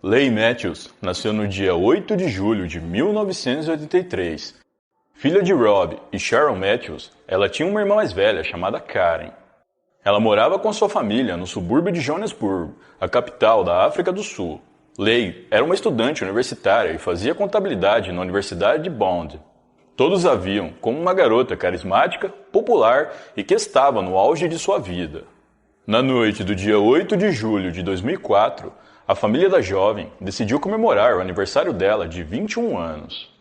Leigh Matthews nasceu no dia 8 de julho de 1983. Filha de Rob e Sharon Matthews, ela tinha uma irmã mais velha chamada Karen. Ela morava com sua família no subúrbio de Joanesburgo, a capital da África do Sul. Leigh era uma estudante universitária e fazia contabilidade na Universidade de Bond. Todos a viam como uma garota carismática, popular e que estava no auge de sua vida. Na noite do dia 8 de julho de 2004, a família da jovem decidiu comemorar o aniversário dela de 21 anos.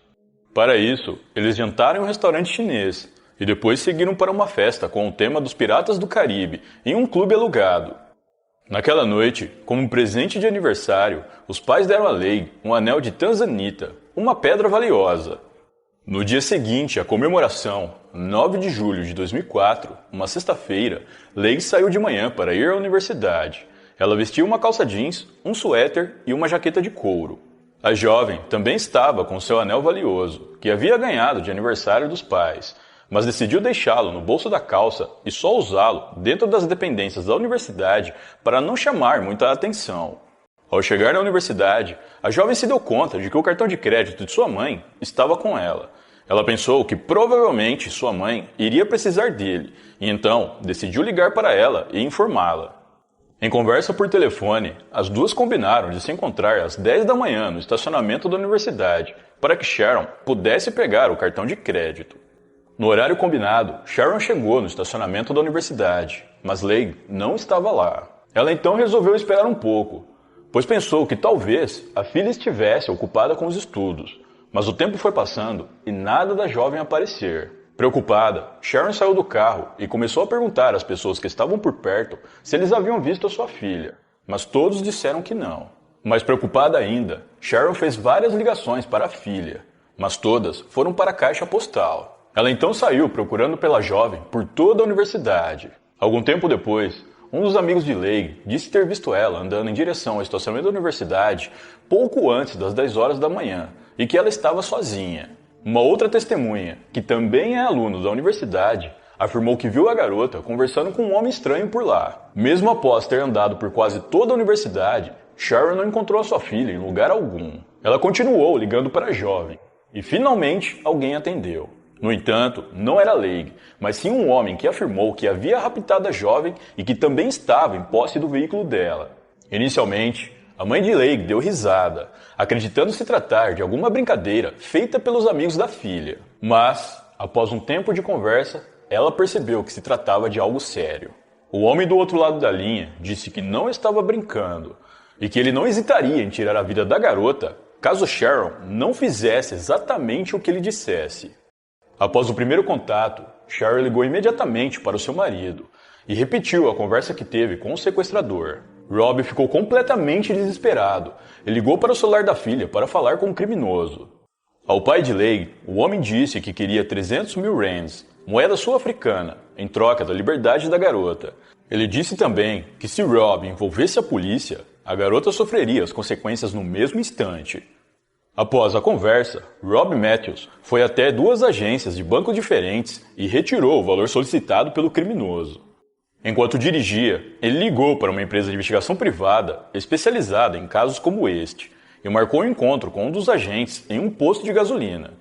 Para isso, eles jantaram em um restaurante chinês e depois seguiram para uma festa com o tema dos Piratas do Caribe em um clube alugado. Naquela noite, como presente de aniversário, os pais deram a Leigh um anel de tanzanita, uma pedra valiosa. No dia seguinte à comemoração, 9 de julho de 2004, uma sexta-feira, Leigh saiu de manhã para ir à universidade. Ela vestia uma calça jeans, um suéter e uma jaqueta de couro. A jovem também estava com seu anel valioso, que havia ganhado de aniversário dos pais, mas decidiu deixá-lo no bolso da calça e só usá-lo dentro das dependências da universidade para não chamar muita atenção. Ao chegar na universidade, a jovem se deu conta de que o cartão de crédito de sua mãe estava com ela. Ela pensou que provavelmente sua mãe iria precisar dele, e então decidiu ligar para ela e informá-la. Em conversa por telefone, as duas combinaram de se encontrar às 10 da manhã no estacionamento da universidade, para que Sharon pudesse pegar o cartão de crédito. No horário combinado, Sharon chegou no estacionamento da universidade, mas Leigh não estava lá. Ela então resolveu esperar um pouco, pois pensou que talvez a filha estivesse ocupada com os estudos, mas o tempo foi passando e nada da jovem aparecer. Preocupada, Sharon saiu do carro e começou a perguntar às pessoas que estavam por perto se eles haviam visto a sua filha, mas todos disseram que não. Mais preocupada ainda, Sharon fez várias ligações para a filha, mas todas foram para a caixa postal. Ela então saiu procurando pela jovem por toda a universidade. Algum tempo depois, um dos amigos de Leigh disse ter visto ela andando em direção ao estacionamento da universidade pouco antes das 10 horas da manhã e que ela estava sozinha. Uma outra testemunha, que também é aluno da universidade, afirmou que viu a garota conversando com um homem estranho por lá. Mesmo após ter andado por quase toda a universidade, Sharon não encontrou a sua filha em lugar algum. Ela continuou ligando para a jovem e finalmente alguém atendeu. No entanto, não era Leigh, mas sim um homem que afirmou que havia raptado a jovem e que também estava em posse do veículo dela. Inicialmente, a mãe de Leigh deu risada, acreditando se tratar de alguma brincadeira feita pelos amigos da filha. Mas, após um tempo de conversa, ela percebeu que se tratava de algo sério. O homem do outro lado da linha disse que não estava brincando e que ele não hesitaria em tirar a vida da garota caso Sharon não fizesse exatamente o que ele dissesse. Após o primeiro contato, Sharon ligou imediatamente para o seu marido e repetiu a conversa que teve com o sequestrador. Rob ficou completamente desesperado e ligou para o celular da filha para falar com o criminoso. Ao pai de Leigh, o homem disse que queria 300 mil rands, moeda sul-africana, em troca da liberdade da garota. Ele disse também que se Rob envolvesse a polícia, a garota sofreria as consequências no mesmo instante. Após a conversa, Rob Matthews foi até duas agências de bancos diferentes e retirou o valor solicitado pelo criminoso. Enquanto dirigia, ele ligou para uma empresa de investigação privada especializada em casos como este e marcou um encontro com um dos agentes em um posto de gasolina.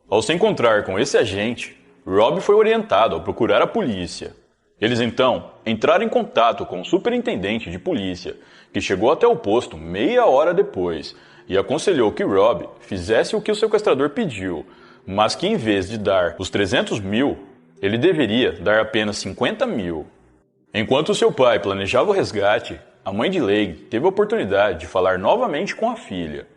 Ao se encontrar com esse agente, Rob foi orientado a procurar a polícia. Eles então entraram em contato com o superintendente de polícia, que chegou até o posto meia hora depois e aconselhou que Rob fizesse o que o sequestrador pediu, mas que em vez de dar os 300 mil, ele deveria dar apenas 50 mil. Enquanto seu pai planejava o resgate, a mãe de Leigh teve a oportunidade de falar novamente com a filha.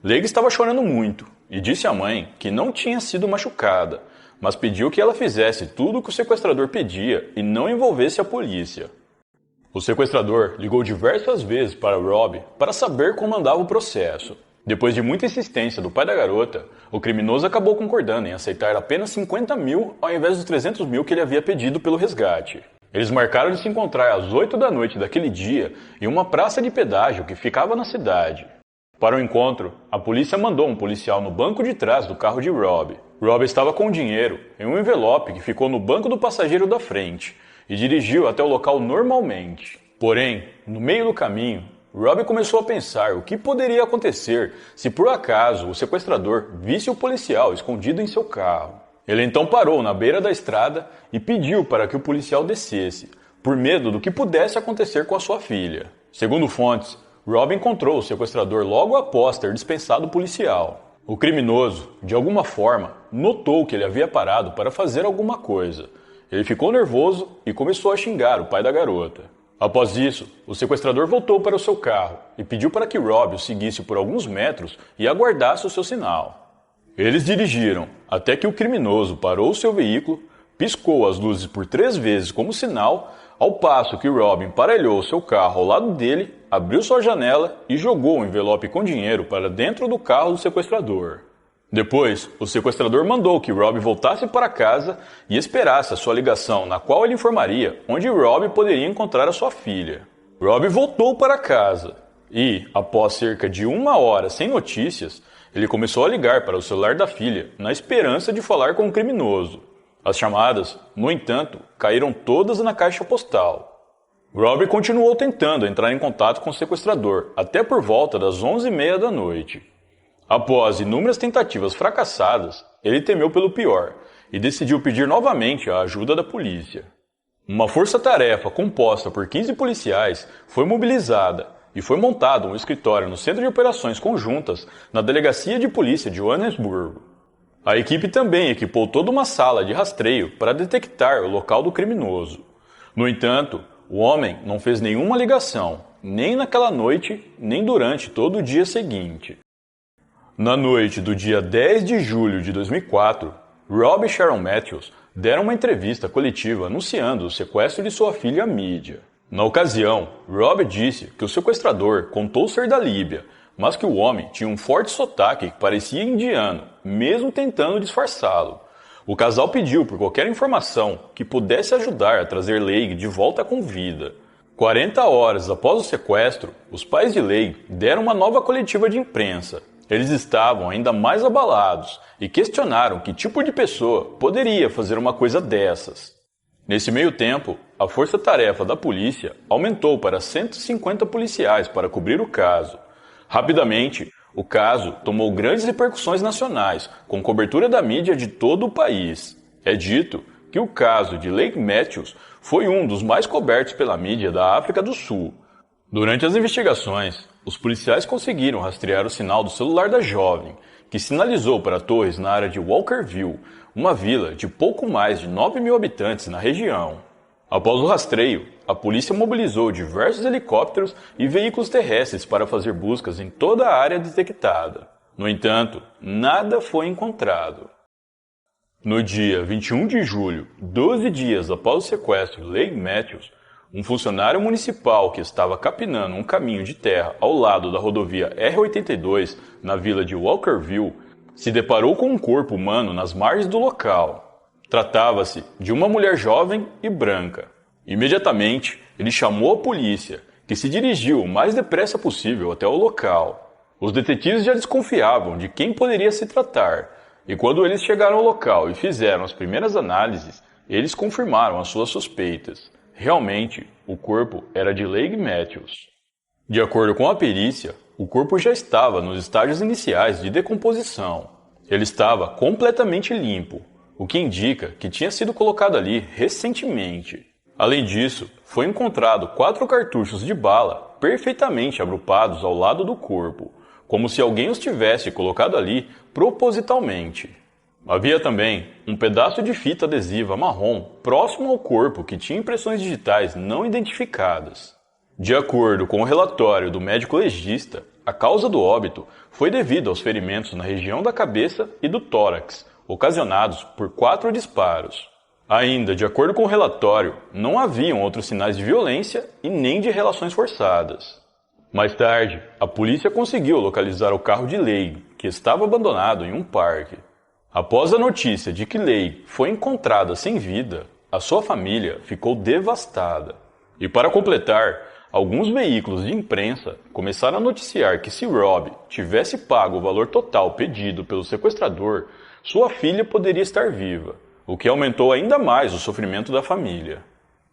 Leigh estava chorando muito e disse à mãe que não tinha sido machucada, mas pediu que ela fizesse tudo o que o sequestrador pedia e não envolvesse a polícia. O sequestrador ligou diversas vezes para Rob para saber como andava o processo. Depois de muita insistência do pai da garota, o criminoso acabou concordando em aceitar apenas 50 mil ao invés dos 300 mil que ele havia pedido pelo resgate. Eles marcaram de se encontrar às 8 da noite daquele dia em uma praça de pedágio que ficava na cidade. Para o encontro, a polícia mandou um policial no banco de trás do carro de Rob. Rob estava com o dinheiro em um envelope que ficou no banco do passageiro da frente e dirigiu até o local normalmente. Porém, no meio do caminho, Rob começou a pensar o que poderia acontecer se por acaso o sequestrador visse o policial escondido em seu carro. Ele então parou na beira da estrada e pediu para que o policial descesse, por medo do que pudesse acontecer com a sua filha. Segundo fontes, Rob encontrou o sequestrador logo após ter dispensado o policial. O criminoso, de alguma forma, notou que ele havia parado para fazer alguma coisa. Ele ficou nervoso e começou a xingar o pai da garota. Após isso, o sequestrador voltou para o seu carro e pediu para que Rob o seguisse por alguns metros e aguardasse o seu sinal. Eles dirigiram até que o criminoso parou seu veículo, piscou as luzes por 3 vezes como sinal, ao passo que Rob emparelhou seu carro ao lado dele, abriu sua janela e jogou um envelope com dinheiro para dentro do carro do sequestrador. Depois, o sequestrador mandou que Rob voltasse para casa e esperasse a sua ligação, na qual ele informaria onde Rob poderia encontrar a sua filha. Rob voltou para casa e, após cerca de 1 hora sem notícias, ele começou a ligar para o celular da filha, na esperança de falar com o criminoso. As chamadas, no entanto, caíram todas na caixa postal. Rob continuou tentando entrar em contato com o sequestrador, até por volta das 11h30 da noite. Após inúmeras tentativas fracassadas, ele temeu pelo pior e decidiu pedir novamente a ajuda da polícia. Uma força-tarefa composta por 15 policiais foi mobilizada e foi montado um escritório no Centro de Operações Conjuntas na Delegacia de Polícia de Joanesburgo. A equipe também equipou toda uma sala de rastreio para detectar o local do criminoso. No entanto, o homem não fez nenhuma ligação, nem naquela noite, nem durante todo o dia seguinte. Na noite do dia 10 de julho de 2004, Rob e Sharon Matthews deram uma entrevista coletiva anunciando o sequestro de sua filha à mídia. Na ocasião, Rob disse que o sequestrador contou ser da Líbia, mas que o homem tinha um forte sotaque que parecia indiano, mesmo tentando disfarçá-lo. O casal pediu por qualquer informação que pudesse ajudar a trazer Leigh de volta com vida. 40 horas após o sequestro, os pais de Leigh deram uma nova coletiva de imprensa. Eles estavam ainda mais abalados e questionaram que tipo de pessoa poderia fazer uma coisa dessas. Nesse meio tempo, a força-tarefa da polícia aumentou para 150 policiais para cobrir o caso. Rapidamente, o caso tomou grandes repercussões nacionais, com cobertura da mídia de todo o país. É dito que o caso de Leigh Matthews foi um dos mais cobertos pela mídia da África do Sul. Durante as investigações, os policiais conseguiram rastrear o sinal do celular da jovem, que sinalizou para torres na área de Walkerville, uma vila de pouco mais de 9.000 habitantes na região. Após o rastreio, a polícia mobilizou diversos helicópteros e veículos terrestres para fazer buscas em toda a área detectada. No entanto, nada foi encontrado. No dia 21 de julho, 12 dias após o sequestro de Leigh Matthews, um funcionário municipal que estava capinando um caminho de terra ao lado da rodovia R-82 na vila de Walkerville se deparou com um corpo humano nas margens do local. Tratava-se de uma mulher jovem e branca. Imediatamente, ele chamou a polícia, que se dirigiu o mais depressa possível até o local. Os detetives já desconfiavam de quem poderia se tratar, e quando eles chegaram ao local e fizeram as primeiras análises, eles confirmaram as suas suspeitas. Realmente, o corpo era de Leigh Matthews. De acordo com a perícia, o corpo já estava nos estágios iniciais de decomposição. Ele estava completamente limpo, o que indica que tinha sido colocado ali recentemente. Além disso, foi encontrado 4 cartuchos de bala perfeitamente agrupados ao lado do corpo, como se alguém os tivesse colocado ali propositalmente. Havia também um pedaço de fita adesiva marrom próximo ao corpo que tinha impressões digitais não identificadas. De acordo com o relatório do médico legista, a causa do óbito foi devido aos ferimentos na região da cabeça e do tórax, ocasionados por 4 disparos. Ainda, de acordo com o relatório, não haviam outros sinais de violência e nem de relações forçadas. Mais tarde, a polícia conseguiu localizar o carro de Leigh, que estava abandonado em um parque. Após a notícia de que Leigh foi encontrada sem vida, a sua família ficou devastada. E para completar, alguns veículos de imprensa começaram a noticiar que se Rob tivesse pago o valor total pedido pelo sequestrador, sua filha poderia estar viva, o que aumentou ainda mais o sofrimento da família.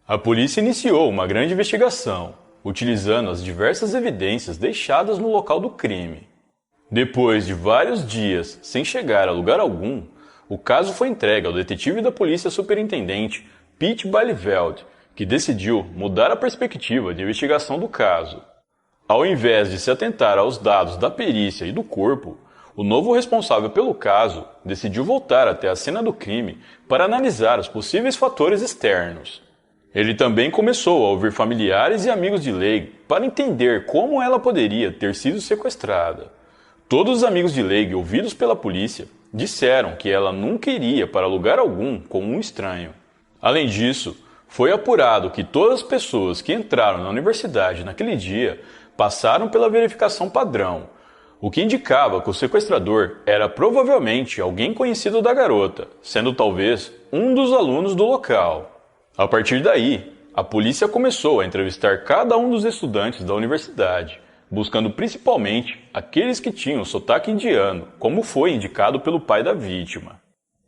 A polícia iniciou uma grande investigação. utilizando as diversas evidências deixadas no local do crime. Depois de vários dias sem chegar a lugar algum, o caso foi entregue ao detetive da polícia superintendente Pete Bielefeld, que decidiu mudar a perspectiva de investigação do caso. Ao invés de se atentar aos dados da perícia e do corpo, o novo responsável pelo caso decidiu voltar até a cena do crime para analisar os possíveis fatores externos. Ele também começou a ouvir familiares e amigos de Leigh para entender como ela poderia ter sido sequestrada. Todos os amigos de Leigh ouvidos pela polícia disseram que ela nunca iria para lugar algum com um estranho. Além disso, foi apurado que todas as pessoas que entraram na universidade naquele dia passaram pela verificação padrão, o que indicava que o sequestrador era provavelmente alguém conhecido da garota, sendo talvez um dos alunos do local. A partir daí, a polícia começou a entrevistar cada um dos estudantes da universidade, buscando principalmente aqueles que tinham sotaque indiano, como foi indicado pelo pai da vítima.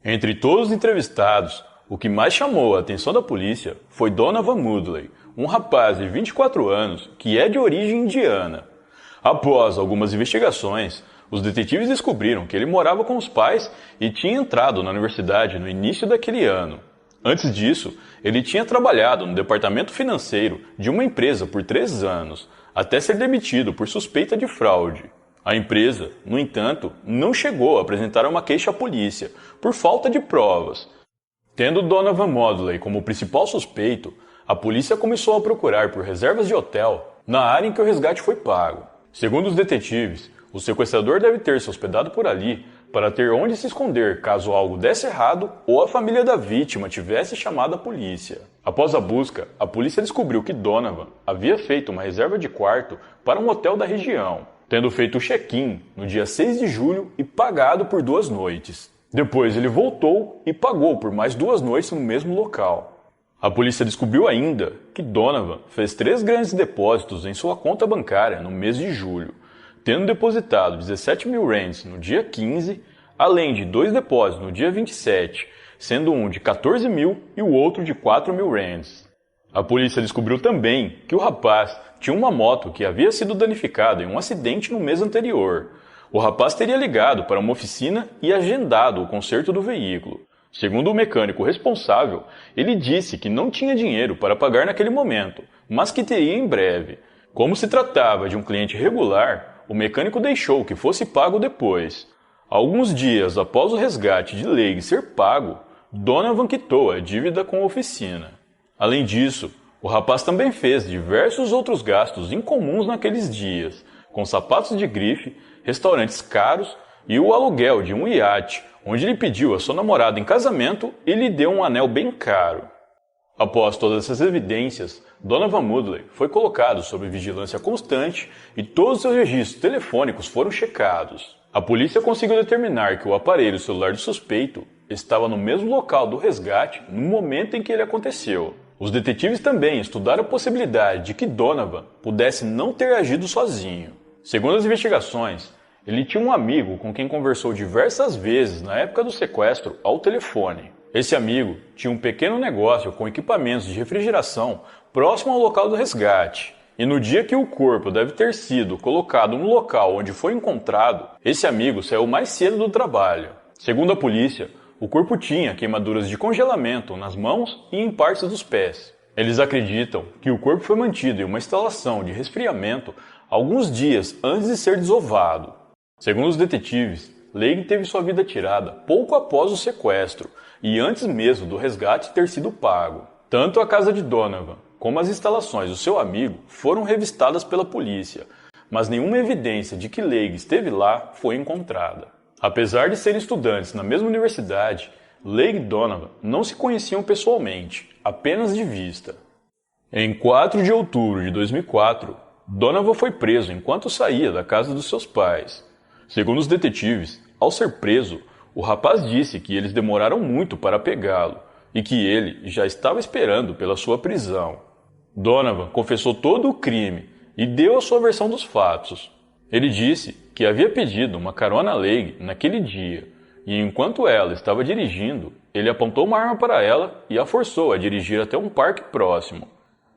Entre todos os entrevistados, o que mais chamou a atenção da polícia foi Donovan Mudley, um rapaz de 24 anos que é de origem indiana. Após algumas investigações, os detetives descobriram que ele morava com os pais e tinha entrado na universidade no início daquele ano. Antes disso, ele tinha trabalhado no departamento financeiro de uma empresa por 3 anos, até ser demitido por suspeita de fraude. A empresa, no entanto, não chegou a apresentar uma queixa à polícia, por falta de provas. Tendo Donovan Mudley como principal suspeito, a polícia começou a procurar por reservas de hotel na área em que o resgate foi pago. Segundo os detetives, o sequestrador deve ter se hospedado por ali para ter onde se esconder caso algo desse errado ou a família da vítima tivesse chamado a polícia. Após a busca, a polícia descobriu que Donovan havia feito uma reserva de quarto para um hotel da região, tendo feito o check-in no dia 6 de julho e pagado por 2 noites. Depois ele voltou e pagou por mais 2 noites no mesmo local. A polícia descobriu ainda que Donovan fez 3 grandes depósitos em sua conta bancária no mês de julho, tendo depositado 17 mil rands no dia 15, além de 2 depósitos no dia 27, sendo um de 14 mil e o outro de 4 mil rands. A polícia descobriu também que o rapaz tinha uma moto que havia sido danificada em um acidente no mês anterior. O rapaz teria ligado para uma oficina e agendado o conserto do veículo. Segundo o mecânico responsável, ele disse que não tinha dinheiro para pagar naquele momento, mas que teria em breve. Como se tratava de um cliente regular, o mecânico deixou que fosse pago depois. Alguns dias após o resgate de Leigh ser pago, Donovan quitou a dívida com a oficina. Além disso, o rapaz também fez diversos outros gastos incomuns naqueles dias, com sapatos de grife, restaurantes caros e o aluguel de um iate, onde ele pediu a sua namorada em casamento e lhe deu um anel bem caro. Após todas essas evidências, Donovan Mudley foi colocado sob vigilância constante e todos os seus registros telefônicos foram checados. A polícia conseguiu determinar que o aparelho celular do suspeito estava no mesmo local do resgate no momento em que ele aconteceu. Os detetives também estudaram a possibilidade de que Donovan pudesse não ter agido sozinho. Segundo as investigações, ele tinha um amigo com quem conversou diversas vezes na época do sequestro ao telefone. Esse amigo tinha um pequeno negócio com equipamentos de refrigeração próximo ao local do resgate. E no dia que o corpo deve ter sido colocado no local onde foi encontrado, esse amigo saiu mais cedo do trabalho. Segundo a polícia, o corpo tinha queimaduras de congelamento nas mãos e em partes dos pés. Eles acreditam que o corpo foi mantido em uma instalação de resfriamento alguns dias antes de ser desovado. Segundo os detetives, Leigh teve sua vida tirada pouco após o sequestro e antes mesmo do resgate ter sido pago. Tanto a casa de Donovan como as instalações do seu amigo foram revistadas pela polícia, mas nenhuma evidência de que Leigh esteve lá foi encontrada. Apesar de serem estudantes na mesma universidade, Leigh e Donovan não se conheciam pessoalmente, apenas de vista. Em 4 de outubro de 2004, Donovan foi preso enquanto saía da casa dos seus pais. Segundo os detetives, ao ser preso, o rapaz disse que eles demoraram muito para pegá-lo e que ele já estava esperando pela sua prisão. Donovan confessou todo o crime e deu a sua versão dos fatos. Ele disse que havia pedido uma carona a Leigh naquele dia e enquanto ela estava dirigindo, ele apontou uma arma para ela e a forçou a dirigir até um parque próximo.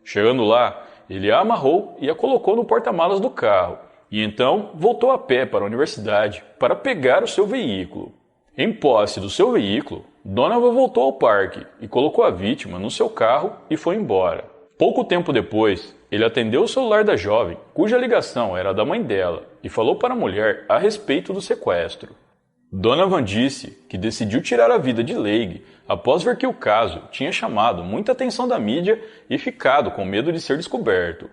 Chegando lá, ele a amarrou e a colocou no porta-malas do carro, e então voltou a pé para a universidade para pegar o seu veículo. Em posse do seu veículo, Donovan voltou ao parque e colocou a vítima no seu carro e foi embora. Pouco tempo depois, ele atendeu o celular da jovem, cuja ligação era da mãe dela, e falou para a mulher a respeito do sequestro. Donovan disse que decidiu tirar a vida de Leigh após ver que o caso tinha chamado muita atenção da mídia e ficado com medo de ser descoberto.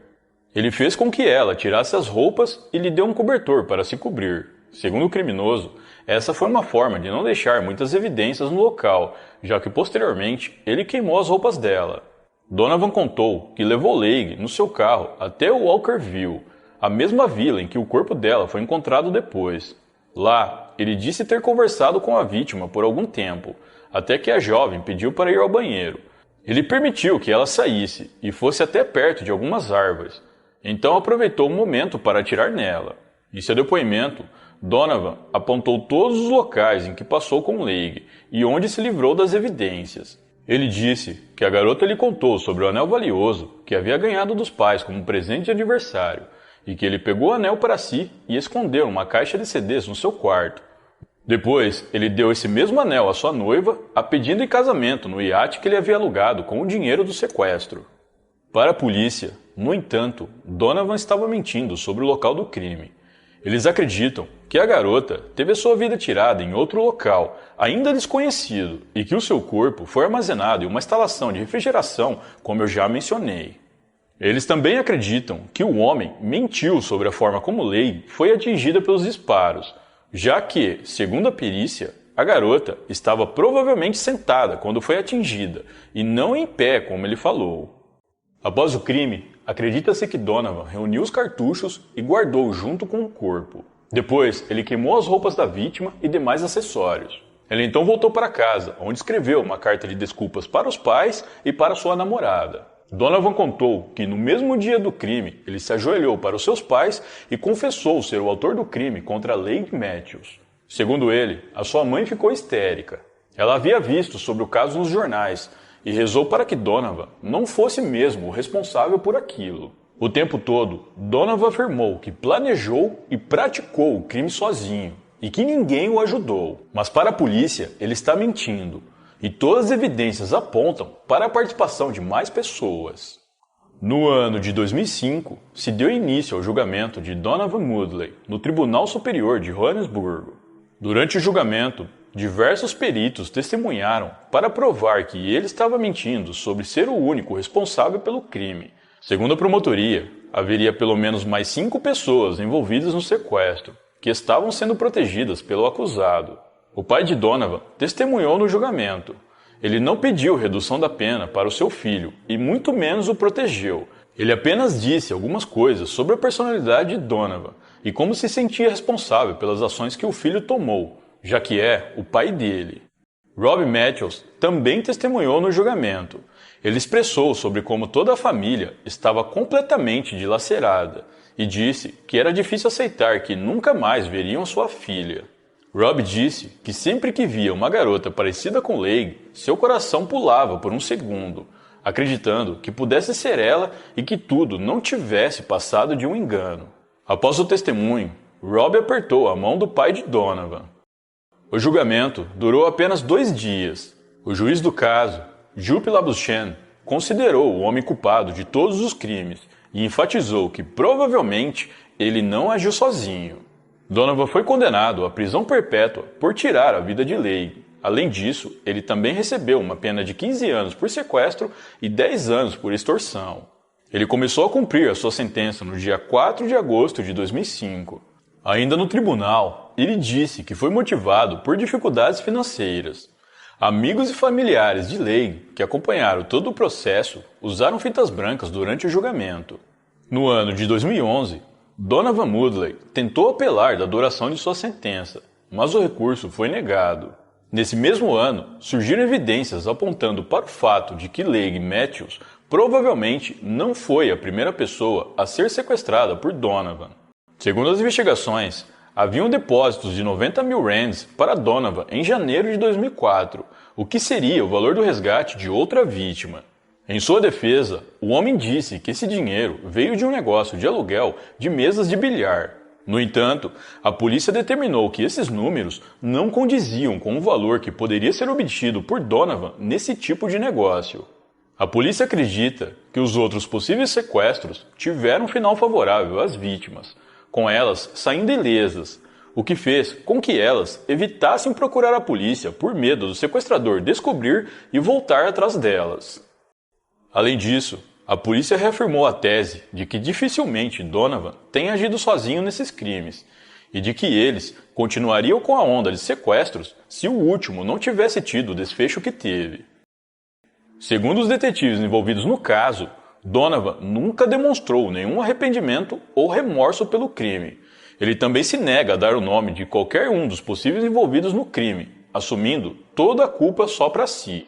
Ele fez com que ela tirasse as roupas e lhe deu um cobertor para se cobrir. Segundo o criminoso, essa foi uma forma de não deixar muitas evidências no local, já que posteriormente ele queimou as roupas dela. Donovan contou que levou Leigh no seu carro até o Walkerville, a mesma vila em que o corpo dela foi encontrado depois. Lá, ele disse ter conversado com a vítima por algum tempo, até que a jovem pediu para ir ao banheiro. Ele permitiu que ela saísse e fosse até perto de algumas árvores. Então aproveitou o momento para atirar nela. Em seu depoimento, Donovan apontou todos os locais em que passou com Leigh e onde se livrou das evidências. Ele disse que a garota lhe contou sobre o anel valioso que havia ganhado dos pais como presente de aniversário, e que ele pegou o anel para si e escondeu uma caixa de CDs no seu quarto. Depois, ele deu esse mesmo anel à sua noiva, a pedido em casamento no iate que ele havia alugado com o dinheiro do sequestro. Para a polícia, no entanto, Donovan estava mentindo sobre o local do crime. Eles acreditam que a garota teve a sua vida tirada em outro local, ainda desconhecido, e que o seu corpo foi armazenado em uma instalação de refrigeração, como eu já mencionei. Eles também acreditam que o homem mentiu sobre a forma como Leigh foi atingida pelos disparos, já que, segundo a perícia, a garota estava provavelmente sentada quando foi atingida, e não em pé, como ele falou. Após o crime, acredita-se que Donovan reuniu os cartuchos e guardou junto com o corpo. Depois, ele queimou as roupas da vítima e demais acessórios. Ele então voltou para casa, onde escreveu uma carta de desculpas para os pais e para sua namorada. Donovan contou que no mesmo dia do crime, ele se ajoelhou para os seus pais e confessou ser o autor do crime contra Leigh Matthews. Segundo ele, a sua mãe ficou histérica. Ela havia visto sobre o caso nos jornais e rezou para que Donovan não fosse mesmo o responsável por aquilo. O tempo todo, Donovan afirmou que planejou e praticou o crime sozinho e que ninguém o ajudou. Mas para a polícia, ele está mentindo. E todas as evidências apontam para a participação de mais pessoas. No ano de 2005, se deu início ao julgamento de Donovan Moodley no Tribunal Superior de Joanesburgo. Durante o julgamento, diversos peritos testemunharam para provar que ele estava mentindo sobre ser o único responsável pelo crime. Segundo a promotoria, haveria pelo menos mais 5 pessoas envolvidas no sequestro, que estavam sendo protegidas pelo acusado. O pai de Donovan testemunhou no julgamento. Ele não pediu redução da pena para o seu filho e muito menos o protegeu. Ele apenas disse algumas coisas sobre a personalidade de Donovan e como se sentia responsável pelas ações que o filho tomou, já que é o pai dele. Rob Matthews também testemunhou no julgamento. Ele expressou sobre como toda a família estava completamente dilacerada e disse que era difícil aceitar que nunca mais veriam sua filha. Rob disse que sempre que via uma garota parecida com Leigh, seu coração pulava por um segundo, acreditando que pudesse ser ela e que tudo não tivesse passado de um engano. Após o testemunho, Rob apertou a mão do pai de Donovan. O julgamento durou apenas 2 dias. O juiz do caso, Jupp Labuschagne, considerou o homem culpado de todos os crimes e enfatizou que provavelmente ele não agiu sozinho. Donovan foi condenado à prisão perpétua por tirar a vida de Leigh. Além disso, ele também recebeu uma pena de 15 anos por sequestro e 10 anos por extorsão. Ele começou a cumprir a sua sentença no dia 4 de agosto de 2005. Ainda no tribunal, ele disse que foi motivado por dificuldades financeiras. Amigos e familiares de Leigh, que acompanharam todo o processo, usaram fitas brancas durante o julgamento. No ano de 2011, Donovan Moodley tentou apelar da duração de sua sentença, mas o recurso foi negado. Nesse mesmo ano, surgiram evidências apontando para o fato de que Leigh Matthews provavelmente não foi a primeira pessoa a ser sequestrada por Donovan. Segundo as investigações, haviam depósitos de 90 mil rands para Donovan em janeiro de 2004, o que seria o valor do resgate de outra vítima. Em sua defesa, o homem disse que esse dinheiro veio de um negócio de aluguel de mesas de bilhar. No entanto, a polícia determinou que esses números não condiziam com o valor que poderia ser obtido por Donovan nesse tipo de negócio. A polícia acredita que os outros possíveis sequestros tiveram um final favorável às vítimas, com elas saindo ilesas, o que fez com que elas evitassem procurar a polícia por medo do sequestrador descobrir e voltar atrás delas. Além disso, a polícia reafirmou a tese de que dificilmente Donovan tenha agido sozinho nesses crimes e de que eles continuariam com a onda de sequestros se o último não tivesse tido o desfecho que teve. Segundo os detetives envolvidos no caso, Donovan nunca demonstrou nenhum arrependimento ou remorso pelo crime. Ele também se nega a dar o nome de qualquer um dos possíveis envolvidos no crime, assumindo toda a culpa só para si.